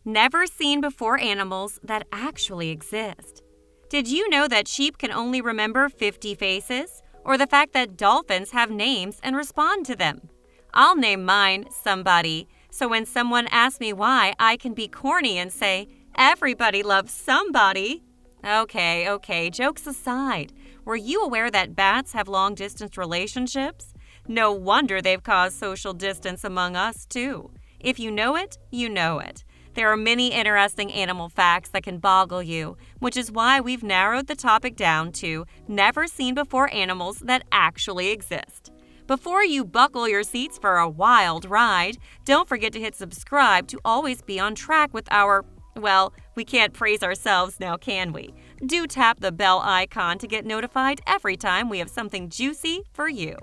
Never seen before animals that actually exist. Did you know that sheep can only remember 50 faces? Or the fact that dolphins have names and respond to them? I'll name mine somebody, so when someone asks me why, I can be corny and say, everybody loves somebody. Okay, jokes aside, were you aware that bats have long-distance relationships? No wonder they've caused social distance among us, too. If you know it, you know it. There are many interesting animal facts that can boggle you, which is why we've narrowed the topic down to never seen before animals that actually exist. Before you buckle your seats for a wild ride, don't forget to hit subscribe to always be on track with our, well, we can't praise ourselves now, can we? Do tap the bell icon to get notified every time we have something juicy for you.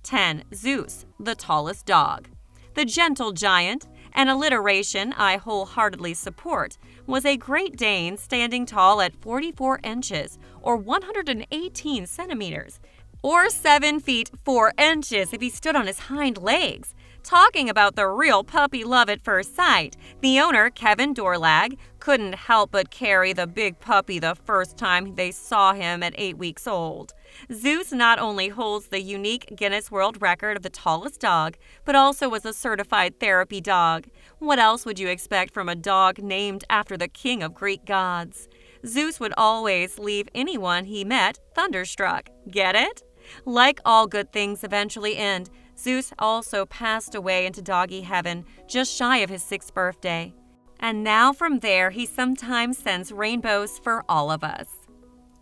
10. Zeus, the tallest dog. The gentle giant, an alliteration I wholeheartedly support, was a Great Dane standing tall at 44 inches or 118 centimeters, or 7 feet 4 inches if he stood on his hind legs. Talking about the real puppy love at first sight, the owner, Kevin Dorlag, couldn't help but carry the big puppy the first time they saw him at 8 weeks old. Zeus not only holds the unique Guinness World Record of the tallest dog, but also was a certified therapy dog. What else would you expect from a dog named after the king of Greek gods? Zeus would always leave anyone he met thunderstruck. Get it? Like all good things eventually end, Zeus also passed away into doggy heaven just shy of his 6th birthday. And now from there, he sometimes sends rainbows for all of us.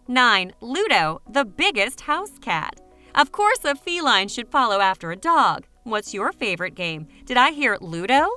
9. Ludo, the biggest house cat. Of course, a feline should follow after a dog. What's your favorite game? Did I hear Ludo?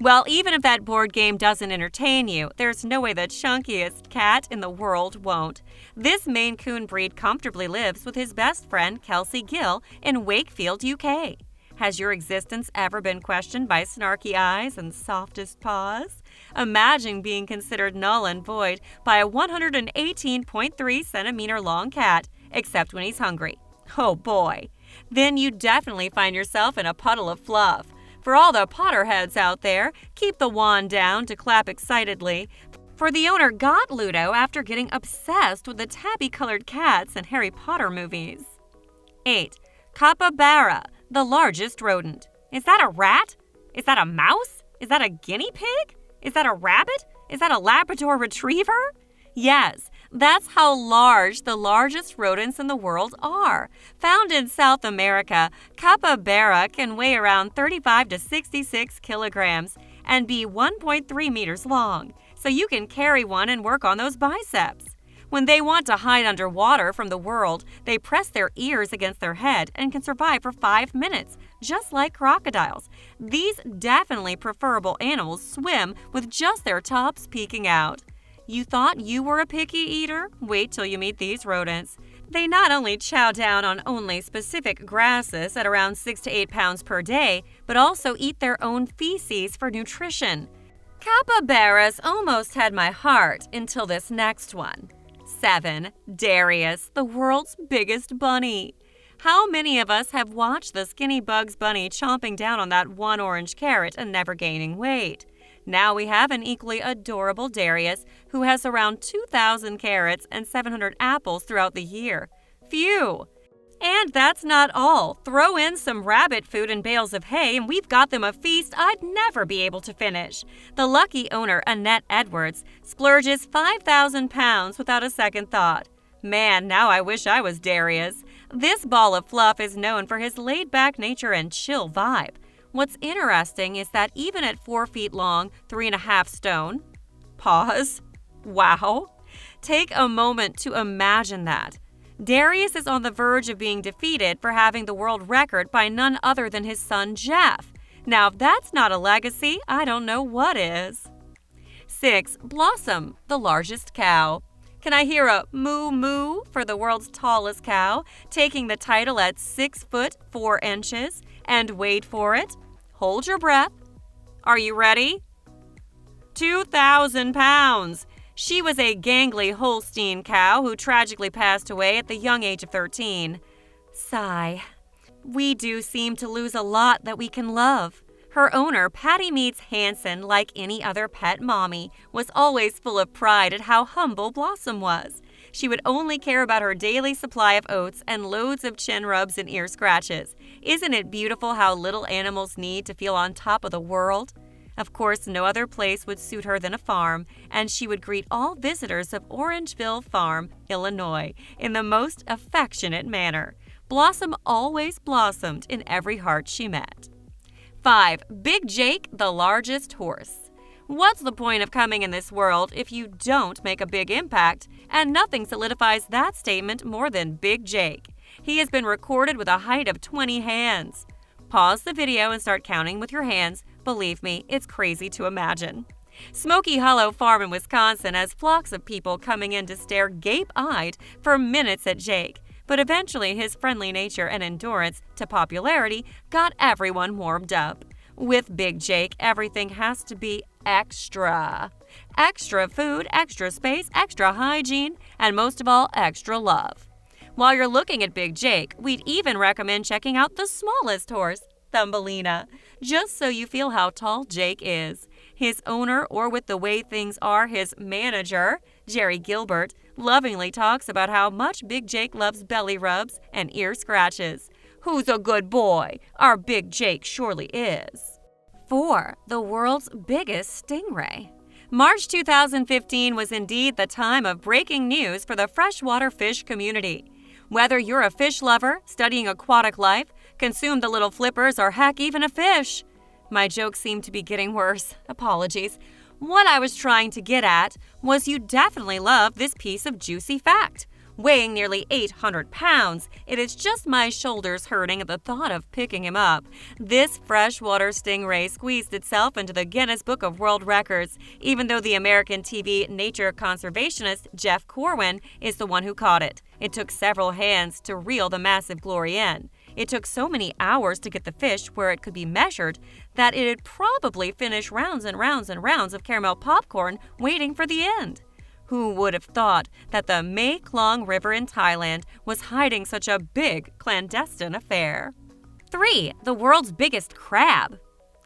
Well, even if that board game doesn't entertain you, there's no way the chunkiest cat in the world won't. This Maine Coon breed comfortably lives with his best friend, Kelsey Gill, in Wakefield, UK. Has your existence ever been questioned by snarky eyes and softest paws? Imagine being considered null and void by a 118.3 centimeter long cat, except when he's hungry. Oh boy. Then you definitely find yourself in a puddle of fluff. For all the Potterheads out there, keep the wand down to clap excitedly, for the owner got Ludo after getting obsessed with the tabby-colored cats in Harry Potter movies. 8. Capybara, the largest rodent. Is that a rat? Is that a mouse? Is that a guinea pig? Is that a rabbit? Is that a Labrador retriever? Yes, that's how large the largest rodents in the world are. Found in South America, capybara can weigh around 35 to 66 kilograms and be 1.3 meters long, so you can carry one and work on those biceps. When they want to hide underwater from the world, they press their ears against their head and can survive for 5 minutes, just like crocodiles. These definitely preferable animals swim with just their tops peeking out. You thought you were a picky eater? Wait till you meet these rodents. They not only chow down on only specific grasses at around 6 to 8 pounds per day, but also eat their own feces for nutrition. Capybaras almost had my heart until this next one. 7. Darius, the world's biggest bunny. How many of us have watched the skinny Bugs Bunny chomping down on that one orange carrot and never gaining weight? Now we have an equally adorable Darius who has around 2,000 carrots and 700 apples throughout the year. Phew! And that's not all. Throw in some rabbit food and bales of hay and we've got them a feast I'd never be able to finish. The lucky owner, Annette Edwards, splurges 5,000 pounds without a second thought. Man, now I wish I was Darius. This ball of fluff is known for his laid-back nature and chill vibe. What's interesting is that even at 4 feet long, 3.5 stone, pause, wow, take a moment to imagine that. Darius is on the verge of being defeated for having the world record by none other than his son Jeff. Now, if that's not a legacy, I don't know what is. 6. Blossom, the largest cow. Can I hear a moo moo for the world's tallest cow, taking the title at 6 foot 4 inches? And wait for it. Hold your breath. Are you ready? 2,000 pounds. She was a gangly Holstein cow who tragically passed away at the young age of 13. Sigh. We do seem to lose a lot that we can love. Her owner, Patty Meets Hansen, like any other pet mommy, was always full of pride at how humble Blossom was. She would only care about her daily supply of oats and loads of chin rubs and ear scratches. Isn't it beautiful how little animals need to feel on top of the world? Of course, no other place would suit her than a farm, and she would greet all visitors of Orangeville Farm, Illinois, in the most affectionate manner. Blossom always blossomed in every heart she met. 5. Big Jake, the largest horse. What's the point of coming in this world if you don't make a big impact? And nothing solidifies that statement more than Big Jake. He has been recorded with a height of 20 hands. Pause the video and start counting with your hands. Believe me, it's crazy to imagine. Smoky Hollow Farm in Wisconsin has flocks of people coming in to stare gape-eyed for minutes at Jake. But eventually his friendly nature and endurance to popularity got everyone warmed up. With Big Jake, everything has to be extra. Extra food, extra space, extra hygiene, and most of all, extra love. While you're looking at Big Jake, we'd even recommend checking out the smallest horse, Thumbelina, just so you feel how tall Jake is. His owner, or with the way things are, his manager, Jerry Gilbert, lovingly talks about how much Big Jake loves belly rubs and ear scratches. Who's a good boy? Our Big Jake surely is. 4. The world's biggest stingray. March 2015 was indeed the time of breaking news for the freshwater fish community. Whether you're a fish lover, studying aquatic life, consume the little flippers, or heck, even a fish. My jokes seem to be getting worse. Apologies. What I was trying to get at was you definitely love this piece of juicy fact. Weighing nearly 800 pounds, it is just my shoulders hurting at the thought of picking him up. This freshwater stingray squeezed itself into the Guinness Book of World Records, even though the American TV nature conservationist Jeff Corwin is the one who caught it. It took several hands to reel the massive glory in. It took so many hours to get the fish where it could be measured that it'd probably finish rounds and rounds and rounds of caramel popcorn waiting for the end. Who would have thought that the Mekong River in Thailand was hiding such a big clandestine affair? 3. The world's biggest crab.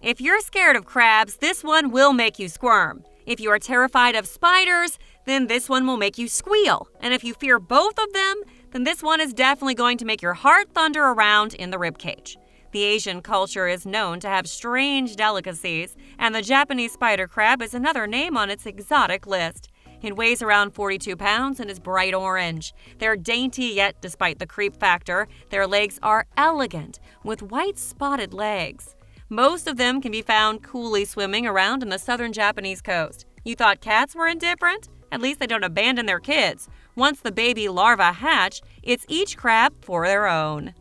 If you're scared of crabs, this one will make you squirm. If you are terrified of spiders, then this one will make you squeal. And if you fear both of them, then this one is definitely going to make your heart thunder around in the ribcage. The Asian culture is known to have strange delicacies, and the Japanese spider crab is another name on its exotic list. It weighs around 42 pounds and is bright orange. They're dainty, yet despite the creep factor, their legs are elegant, with white spotted legs. Most of them can be found coolly swimming around in the southern Japanese coast. You thought cats were indifferent? At least they don't abandon their kids. Once the baby larvae hatch, it's each crab for their own.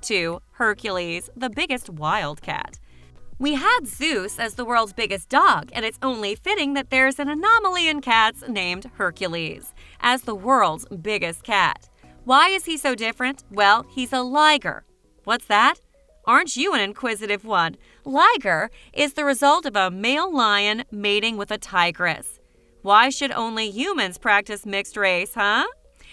2. Hercules, the biggest wildcat. We had Zeus as the world's biggest dog, and it's only fitting that there's an anomaly in cats named Hercules as the world's biggest cat. Why is he so different? Well, he's a liger. What's that? Aren't you an inquisitive one? Liger is the result of a male lion mating with a tigress. Why should only humans practice mixed race, huh?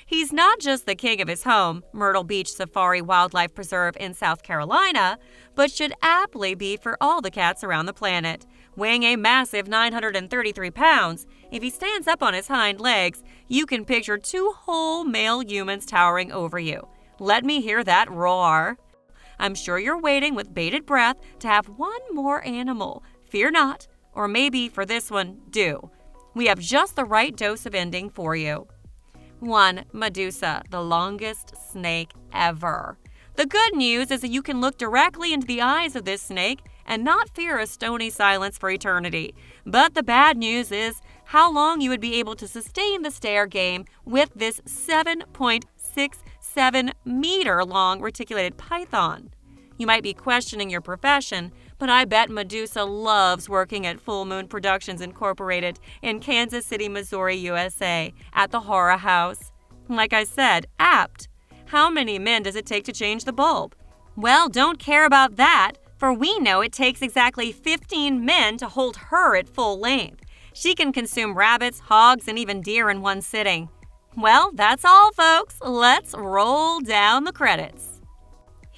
He's not just the king of his home, Myrtle Beach Safari Wildlife Preserve in South Carolina, but should aptly be for all the cats around the planet. Weighing a massive 933 pounds, if he stands up on his hind legs, you can picture 2 whole male humans towering over you. Let me hear that roar. I'm sure you're waiting with bated breath to have one more animal. Fear not, or maybe for this one, do. We have just the right dose of ending for you. 1. Medusa, the longest snake ever. The good news is that you can look directly into the eyes of this snake and not fear a stony silence for eternity. But the bad news is how long you would be able to sustain the stare game with this 7.67 meter long reticulated python. You might be questioning your profession, but I bet Medusa loves working at Full Moon Productions Incorporated in Kansas City, Missouri, USA, at the Horror House. Like I said, apt. How many men does it take to change the bulb? Well, don't care about that, for we know it takes exactly 15 men to hold her at full length. She can consume rabbits, hogs, and even deer in one sitting. Well, that's all, folks. Let's roll down the credits.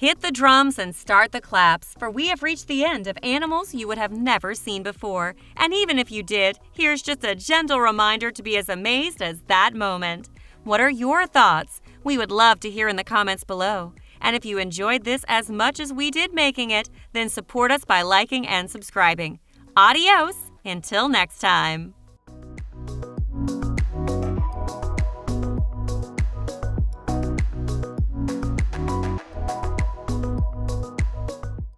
Hit the drums and start the claps, for we have reached the end of animals you would have never seen before. And even if you did, here's just a gentle reminder to be as amazed as that moment. What are your thoughts? We would love to hear in the comments below. And if you enjoyed this as much as we did making it, then support us by liking and subscribing. Adios! Until next time.